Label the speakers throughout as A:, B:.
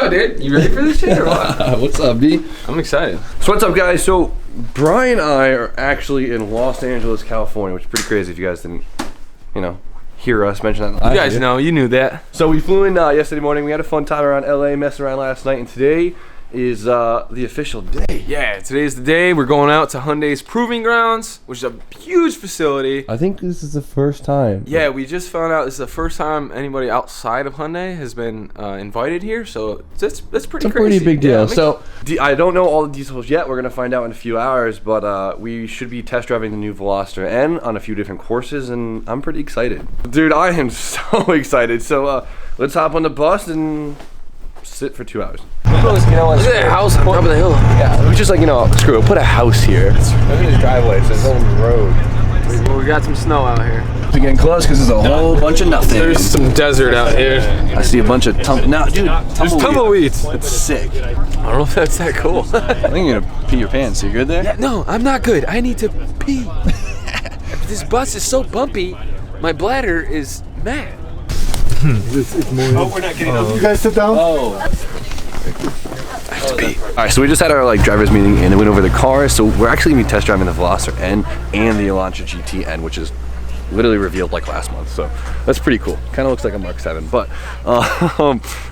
A: go, dude. You ready for this shit or what?
B: What's up, B?
A: I'm excited.
B: So what's up, guys? So Brian and I are actually in Los Angeles, California, which is pretty crazy if you guys didn't, you know, hear us mention that.
A: You guys know, you knew that.
B: So we flew in yesterday morning. We had a fun time around LA, messing around last night, and today is the official day.
A: Yeah, today's the day. We're going out to Hyundai's Proving Grounds, which is a huge facility.
B: I think this is the first time.
A: Yeah, we just found out this is the first time anybody outside of Hyundai has been invited here, so that's pretty crazy.
B: It's a pretty big deal.
A: Yeah,
B: so I don't know all the details yet. We're gonna find out in a few hours, but we should be test driving the new Veloster N on a few different courses, and I'm pretty excited. Dude, I am so excited. So let's hop on the bus and sit for 2 hours.
A: Look at that house on top of the hill.
B: Yeah, it was just like, you know, screw it, put a house here. Look at his driveway, it's his own road.
A: We got some snow out here.
B: We're getting close because there's a whole bunch of nothing.
A: There's some desert out here.
B: I see a bunch of
A: There's tumbleweeds.
B: It's sick.
A: I don't know if that's that cool.
B: I think you're gonna pee your pants. You good there?
A: Yeah, no, I'm not good. I need to pee. This bus is so bumpy, my bladder is mad.
C: Oh, we're not getting up. You guys sit down.
B: Oh. I have to pee. Alright, so we just had our driver's meeting and then went over the cars. So we're actually gonna be test driving the Veloster N and the Elantra GT-N, which is literally revealed like last month. So that's pretty cool. Kind of looks like a Mark 7, but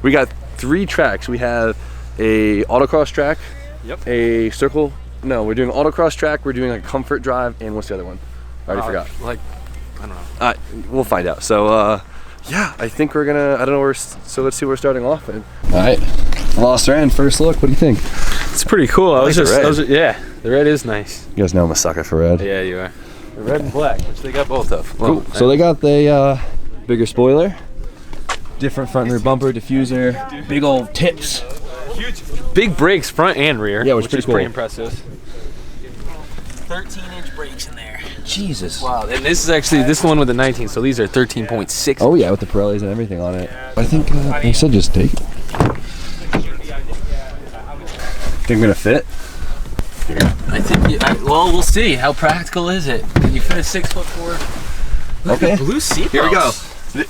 B: we got 3 tracks. We have a autocross track, a circle. No, we're doing autocross track. We're doing like a comfort drive, and what's the other one? I already forgot.
A: Like, I don't know.
B: We'll find out. So yeah, I think we're gonna. I don't know where. So let's see where we're starting off. All right, Veloster N. First look. What do you think?
A: It's pretty cool. Yeah, the red is nice.
B: You guys know I'm a sucker for red.
A: Yeah, you are. The red and black, which they got both of.
B: Cool. So they got the bigger spoiler, different front and rear bumper, diffuser, big old tips,
A: Huge, big brakes front and rear.
B: Yeah,
A: which
B: is
A: pretty
B: cool.
A: impressive. 13-inch brakes in there.
B: Jesus.
A: Wow, and this is actually this one with the 19, so these are 13.6.
B: Oh yeah, with the Pirellis and everything on it. I think they said just take it. Think we're gonna fit?
A: I think. Well, we'll see. How practical is it? Can you fit a 6'4"? Look
B: Okay.
A: at blue seatbelts.
B: Here we go,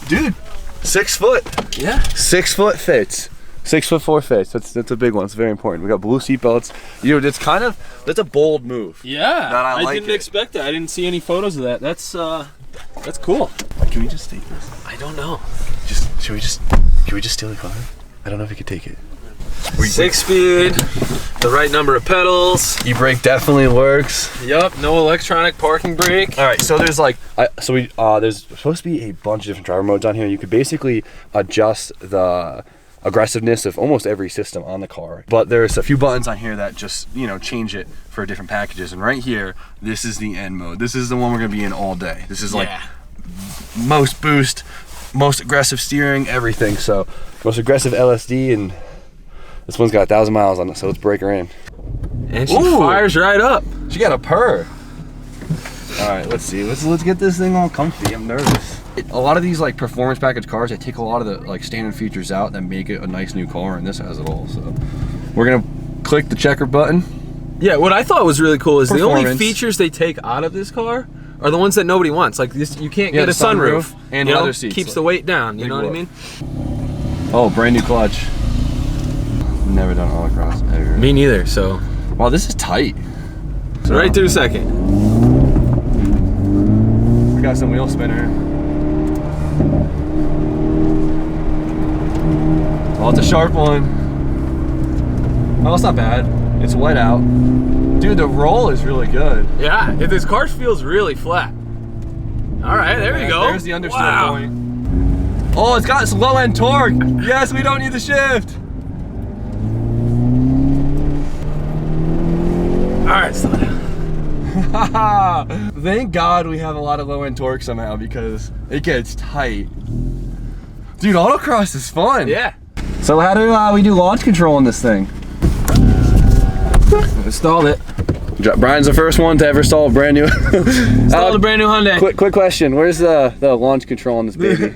B: dude. 6 foot.
A: Yeah.
B: 6 foot fits. 6'4" fits. That's a big one. It's very important. We got blue seatbelts. You know, that's a bold move.
A: Yeah.
B: I like
A: didn't
B: it.
A: expect that. I didn't see any photos of that. That's cool.
B: Can we just take this?
A: I don't know.
B: Can we just steal the car? I don't know if we could take it.
A: 6-speed, the right number of pedals.
B: E-brake definitely works.
A: Yup, no electronic parking brake.
B: All right, so there's like, there's supposed to be a bunch of different driver modes on here. You could basically adjust the aggressiveness of almost every system on the car, but there's a few buttons on here that just, you know, change it for different packages. And right here, this is the N mode. This is the one we're gonna be in all day. This is like most boost, most aggressive steering, everything. So most aggressive LSD, and this one's got 1,000 miles on it, so let's break her in.
A: And she fires right up.
B: She got a purr. All right, let's see. Let's get this thing all comfy. I'm nervous. A lot of these like performance package cars, they take a lot of the like standard features out that make it a nice new car, and this has it all. So we're gonna click the checker button.
A: Yeah, what I thought was really cool is the only features they take out of this car are the ones that nobody wants. Like this, you can't get a sunroof
B: and leather seats.
A: Keeps the weight down. You know what I mean?
B: Oh, brand new clutch. Never done autocross ever.
A: Me neither. So,
B: wow, this is tight.
A: right through second.
B: We got some wheel spinner. Oh, it's a sharp one. Oh, it's not bad. It's wet out. Dude, the roll is really good.
A: Yeah, this car feels really flat. All right, there you go.
B: There's the understeer point. Oh, it's got some low end torque. Yes, we don't need the shift.
A: All right, slow down.
B: Thank God we have a lot of low end torque somehow, because it gets tight. Dude, autocross is fun.
A: Yeah.
B: So how do we do launch control on this thing?
A: Installed it.
B: Brian's the first one to ever install a brand new.
A: Installed a brand new Hyundai.
B: Quick question. Where's the launch control on this baby?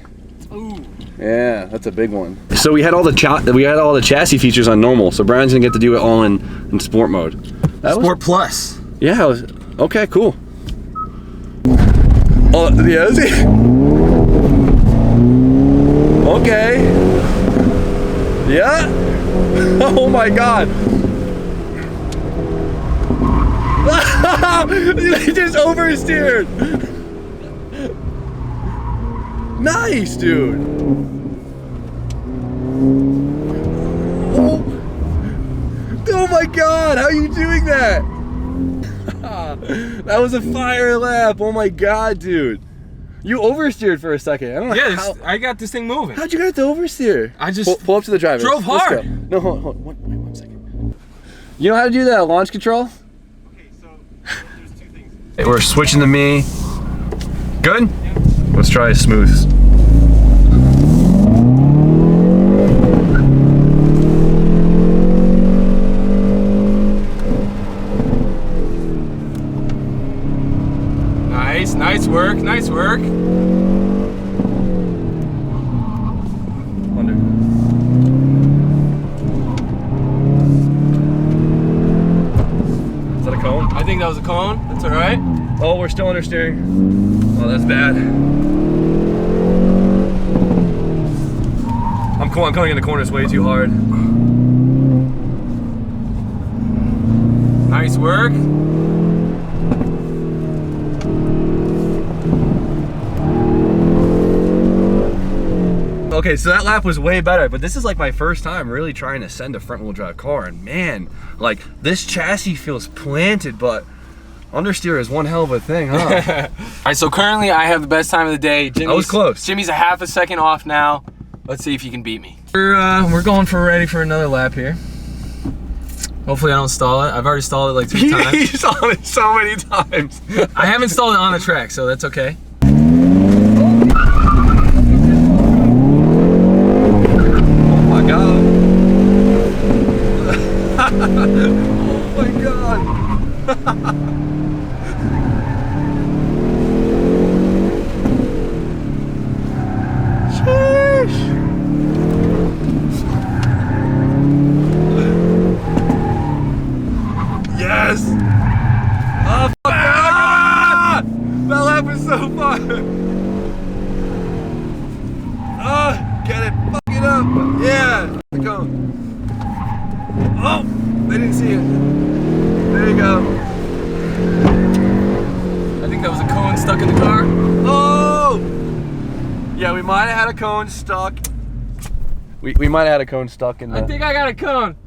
B: Ooh. Yeah, that's a big one. So we had all the chassis features on normal. So Brian's gonna get to do it all in sport mode.
A: Sport Plus.
B: Yeah. Okay. Cool. Oh yeah. Okay. Yeah. Oh my God. He just oversteered. Nice, dude. Oh my God, how are you doing that? That was a fire lap. Oh my God, dude. You oversteered for a second. I don't know how.
A: I got this thing moving.
B: How'd you get to oversteer?
A: I just
B: pull up to the driver.
A: drove hard.
B: No, hold on. Wait 1 second. You know how to do that launch control?
C: Okay, so there's 2 things.
B: Hey, we're switching to me. Good? Yeah. Let's try smooth.
A: Nice work, nice work.
B: Under. Is that a cone?
A: I think that was a cone. That's all right.
B: Oh, we're still understeering. Oh, that's bad. I'm coming in the corners way too hard.
A: Nice work.
B: Okay, so that lap was way better, but this is like my first time really trying to send a front wheel drive car, and man, like this chassis feels planted, but understeer is one hell of a thing, huh?
A: All right, so currently I have the best time of the day.
B: I was close.
A: Jimmy's a half a second off now. Let's see if you can beat me. We're going ready for another lap here. Hopefully I don't stall it. I've already stalled it like 3 times.
B: You stalled it so many times.
A: I haven't stalled it on the track, so that's okay.
B: Oh my God. Sheesh. Yes. Oh, fuck. Ah! That lap was so fun. Get it. Fuck it up. Yeah. The cone. Oh, they didn't see it. There you go.
A: I think that was a cone stuck in the car.
B: Oh! Yeah, we might have had a cone stuck. We might have had a cone stuck in the...
A: I think I got a cone.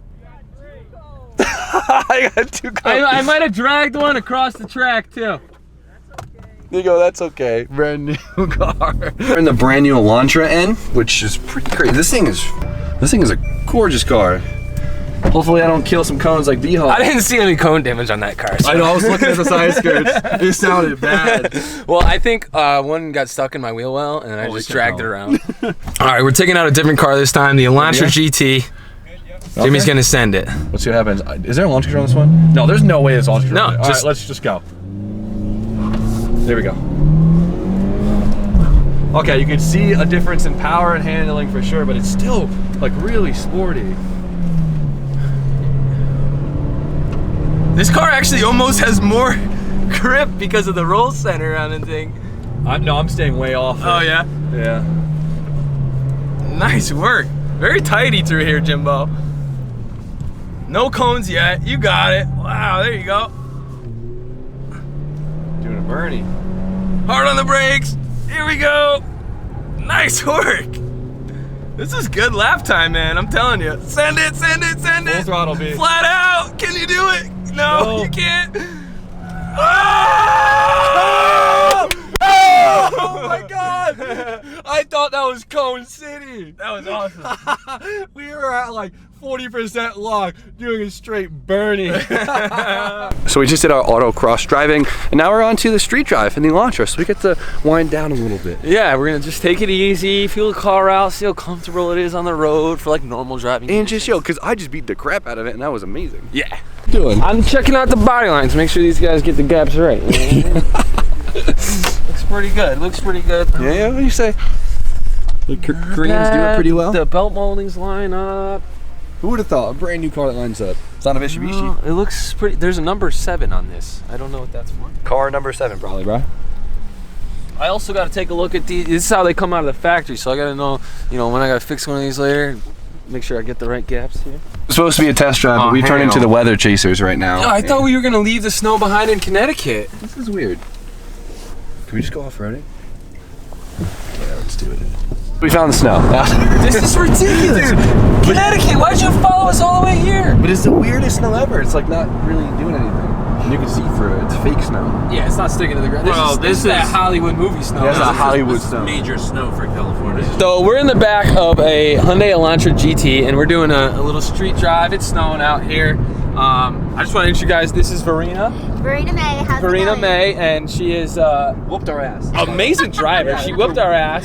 B: I got 2 cones.
A: I might have dragged one across the track too.
B: There you go, that's okay. Brand new car. We're in the brand new Elantra N, which is pretty crazy. This thing is a gorgeous car. Hopefully I don't kill some cones like D-Hawk.
A: I didn't see any cone damage on that car. So.
B: I know, I was looking at the side skirts. It sounded bad.
A: Well, I think one got stuck in my wheel well, and I just dragged it around. All right, we're taking out a different car this time, the Elantra GT. Jimmy's gonna send it.
B: Let's see what happens. Is there a launch control on this one? No, there's no way it's launch control.
A: No,
B: All right, let's just go. There we go. Okay, you can see a difference in power and handling for sure, but it's still like really sporty.
A: This car actually almost has more grip because of the roll center on the thing.
B: No, I'm staying way off.
A: Oh yeah?
B: Yeah.
A: Nice work. Very tidy through here, Jimbo. No cones yet. You got it. Wow, there you go.
B: Doing a Bernie.
A: Hard on the brakes. Here we go. Nice work. This is good lap time, man. I'm telling you. Send it, send it, send it.
B: Full throttle, B.
A: Flat out. Can you do it? No, you can't.
B: Oh! Oh my God! I thought that was Cone City.
A: That was awesome.
B: We were at like 40% lock, doing a straight Bernie. So we just did our autocross driving, and now we're on to the street drive in the Elantra, so we get to wind down a little bit.
A: Yeah, we're gonna just take it easy, feel the car out, see how comfortable it is on the road for like normal driving.
B: And just because I just beat the crap out of it, and that was amazing.
A: Yeah.
B: Doing.
A: I'm checking out the body lines, make sure these guys get the gaps right. Looks pretty good. Looks pretty good.
B: Yeah, what do you say? The Koreans do it pretty well.
A: The belt moldings line up.
B: Who would have thought? A brand new car that lines up. It's not a Mitsubishi.
A: It looks pretty. There's a number 7 on this. I don't know what that's for.
B: Car number 7, probably, bro.
A: I also got to take a look at these. This is how they come out of the factory, so I got to know, when I got to fix one of these later, make sure I get the right gaps here.
B: It's supposed to be a test drive, but we turned into the weather chasers right now.
A: Oh, I thought we were gonna leave the snow behind in Connecticut.
B: This is weird. Can we just go off-roading? Yeah, let's do it. We found the snow.
A: This is ridiculous. Connecticut, why'd you follow us all the way here?
B: But it's the weirdest snow ever. It's like not really doing anything. And you can see through it. It's fake snow.
A: Yeah, it's not sticking to the ground. This is that Hollywood movie snow.
B: That's a Hollywood snow.
D: Major snow for California.
A: So we're in the back of a Hyundai Elantra GT, and we're doing a little street drive. It's snowing out here. I just want to introduce you guys. This is Verena.
E: Verena May. How's it
A: Verena
E: going?
A: May, and she is
B: Whooped our ass.
A: amazing driver. She whooped our ass.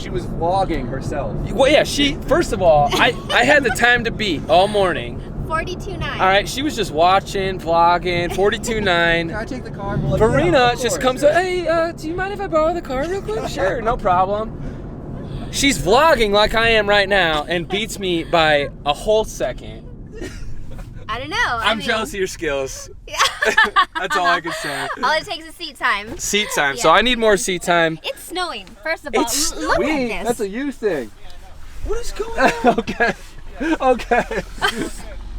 B: She was vlogging herself.
A: Well, yeah. First of all, I had the time to beat all morning.
E: 42.9.
A: All right, she was just watching, vlogging, 42.9.
B: Can I take the car? Like,
A: Verena
B: yeah,
A: just comes up, hey, do you mind if I borrow the car real quick? Sure, no problem. She's vlogging like I am right now and beats me by a whole second.
E: I don't know.
A: I'm jealous of your skills.
E: Yeah.
A: That's all I can say.
E: All it takes is seat time.
A: Seat time.
E: Yeah.
A: So I need more seat time.
E: It's snowing. First of all,
A: It's
E: look
B: Sweet.
E: at
B: That's
E: this.
B: a you thing.
A: What is going on?
B: Okay. Okay.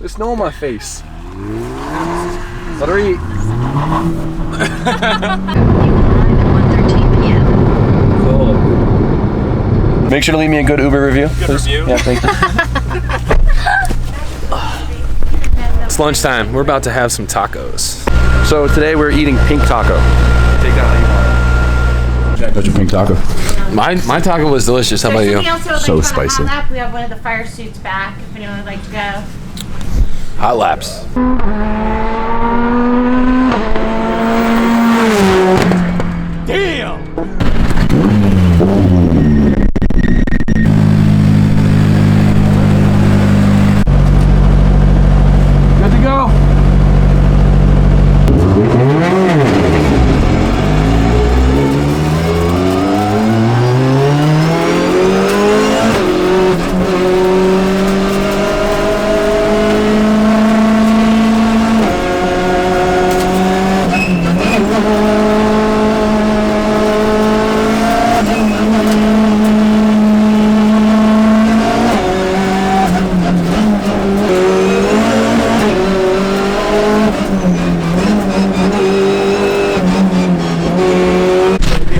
B: There's snow on my face. Let her eat.
E: 1:13 p.m.
B: Cool. Make sure to leave me a good Uber review.
D: Good review.
B: Yeah, thank you.
A: It's lunchtime. We're about to have some tacos.
B: So today we're eating pink taco. Take that how you want. That's your pink taco.
A: My taco was delicious. How about you?
F: So
B: spicy.
F: We have one of the fire suits back if anyone would like to go.
A: Hot laps. Damn! Good to go.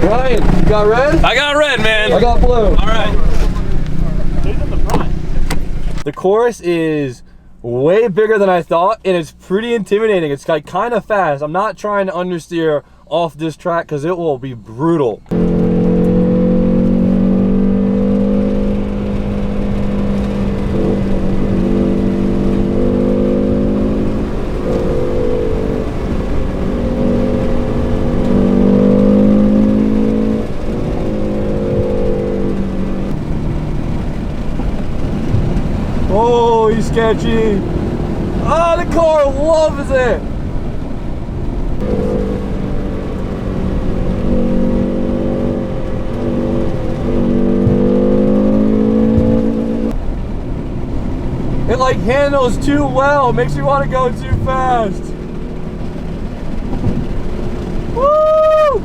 B: Ryan, you got red?
A: I got red, man.
B: I got blue.
A: All right.
B: The chorus is way bigger than I thought, and it's pretty intimidating. It's like kind of fast. I'm not trying to understeer off this track because it will be brutal. Oh, he's sketchy. Oh, the car loves it. It like handles too well. Makes you want to go too fast. Woo!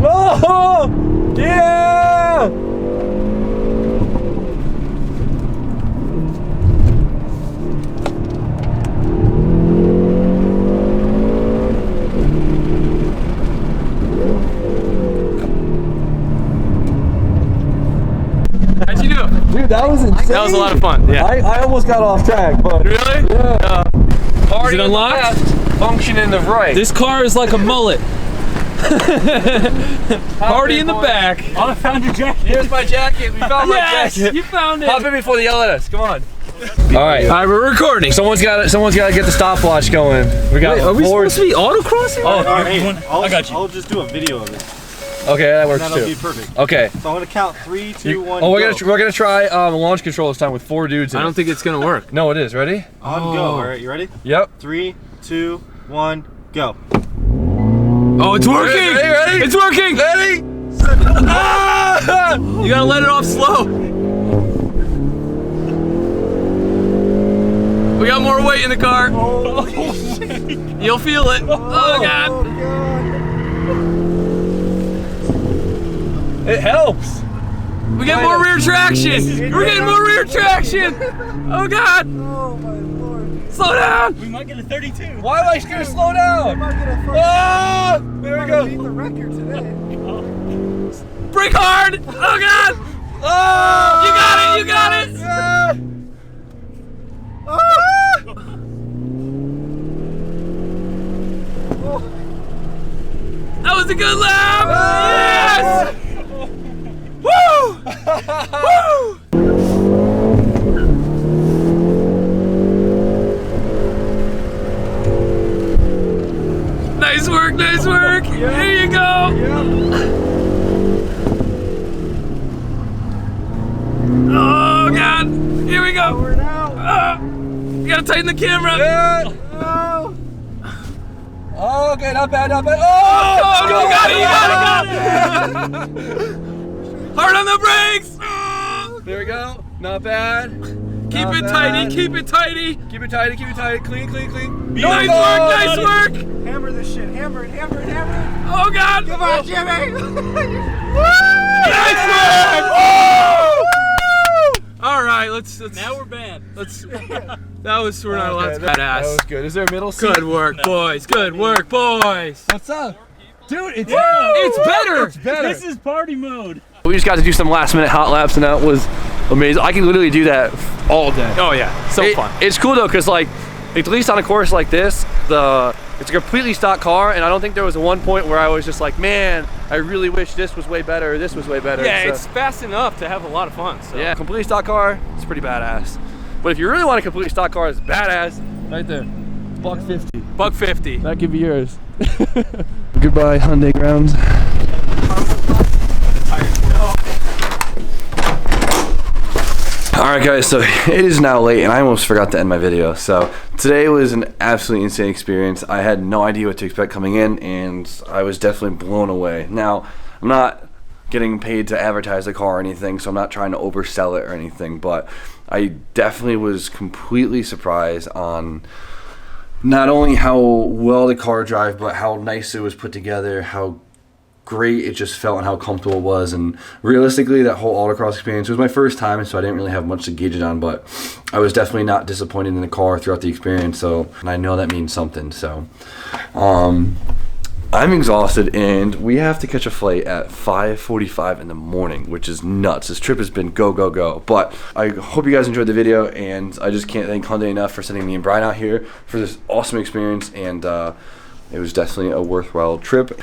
B: Oh, yeah!
A: How'd you do?
B: Dude, that was insane.
A: That was a lot of fun. Yeah.
B: I almost got off track, but
A: Really?
B: yeah.
A: Is it unlocked?
B: Function in the right.
A: This car is like a mullet. Party in the back.
D: Oh, I found your jacket.
B: Here's my jacket. We found my
A: Yes,
B: jacket.
A: you found it.
B: Hop in before they yell at us. Come on. All right.
A: All right, we're recording.
B: Someone's got to get the stopwatch going. We got.
A: Wait, are we
B: four-
A: supposed to be autocrossing?
B: Oh,
D: All right, I got you.
C: I'll just do a video of it.
B: okay, that works
C: That'll
B: too.
C: be perfect.
B: Okay.
C: So I'm gonna count 3, 2, 1.
B: Oh,
C: go.
B: we're gonna try launch control this time with 4 dudes. In
A: I
B: it.
A: don't think it's gonna work.
B: No, it is. Ready?
C: On go. All right, you ready?
B: Yep.
C: 3, 2, 1, go.
A: Oh, it's working!
B: Ready?
A: It's working!
B: Ready?
A: You gotta let it off slow. We got more weight in the car. You'll feel it. Oh God.
B: It helps.
A: We get more rear traction. We're getting more rear traction. Oh God.
C: Oh my lord.
A: Slow down.
D: We might get a 32.
B: Why am I gonna slow down?
C: Might get a first.
B: Ah! There we
C: Beat
B: go.
C: the record today.
A: Brake hard. Oh God.
B: Oh!
A: You got it. You got it.
B: Yeah.
A: That was a good lap. Yes. Woo! Woo! Nice work, nice work. There you go. Oh God! Here we go.
C: We're out.
A: You gotta tighten the camera.
B: Yeah.
C: Oh.
B: Oh, okay, not bad, not bad.
A: Oh,
B: Oh!
A: you got it, you got it. Hard on the brakes.
B: There we go. Not bad.
A: Keep
B: Not
A: it
B: bad.
A: tighty, keep it tighty.
B: Keep it tight, keep it tight. Clean, clean, clean.
A: Nice work, nice work.
C: Hammer this shit. Hammer it, hammer it, hammer it.
A: Oh God.
C: Come on, Jimmy.
A: Nice work. Woo! All right, let's.
D: Now we're banned.
A: Let's. That was we're not allowed to
B: That
A: badass.
B: was good. Is there a middle seat?
A: Good work, boys. Good work, boys.
B: What's up? Dude, it's
A: It's better.
B: It's better.
D: This is party mode.
B: We just got to do some last minute hot laps and that was amazing. I can literally do that all day.
A: Oh yeah, so fun.
B: It's cool though, cause like, at least on a course like this, it's a completely stock car, and I don't think there was one point where I was just like, man, I really wish this was way better, or this was way better.
A: Yeah,
B: So,
A: it's fast enough to have a lot of fun. So.
B: yeah, completely stock car, it's pretty badass. But if you really want a completely stock car, it's badass. Right there, $150.
A: $150.
B: That could be yours. Goodbye, Hyundai grounds. Alright guys, so it is now late and I almost forgot to end my video. So today was an absolutely insane experience. I had no idea what to expect coming in and I was definitely blown away. Now, I'm not getting paid to advertise the car or anything, so I'm not trying to oversell it or anything, but I definitely was completely surprised on not only how well the car drive, but how nice it was put together, how great it just felt and how comfortable it was. And realistically, that whole autocross experience was my first time, so I didn't really have much to gauge it on, but I was definitely not disappointed in the car throughout the experience, so, and I know that means something. So I'm exhausted and we have to catch a flight at 5:45 in the morning, which is nuts. This trip has been go, go, go. But I hope you guys enjoyed the video, and I just can't thank Hyundai enough for sending me and Brian out here for this awesome experience, and it was definitely a worthwhile trip.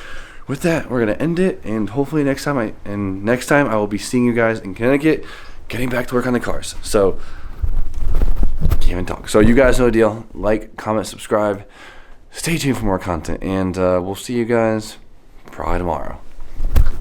B: With that, we're gonna end it, and hopefully next time I will be seeing you guys in Connecticut, getting back to work on the cars. So can't even talk. So you guys know the deal. Like, comment, subscribe. Stay tuned for more content, and we'll see you guys probably tomorrow.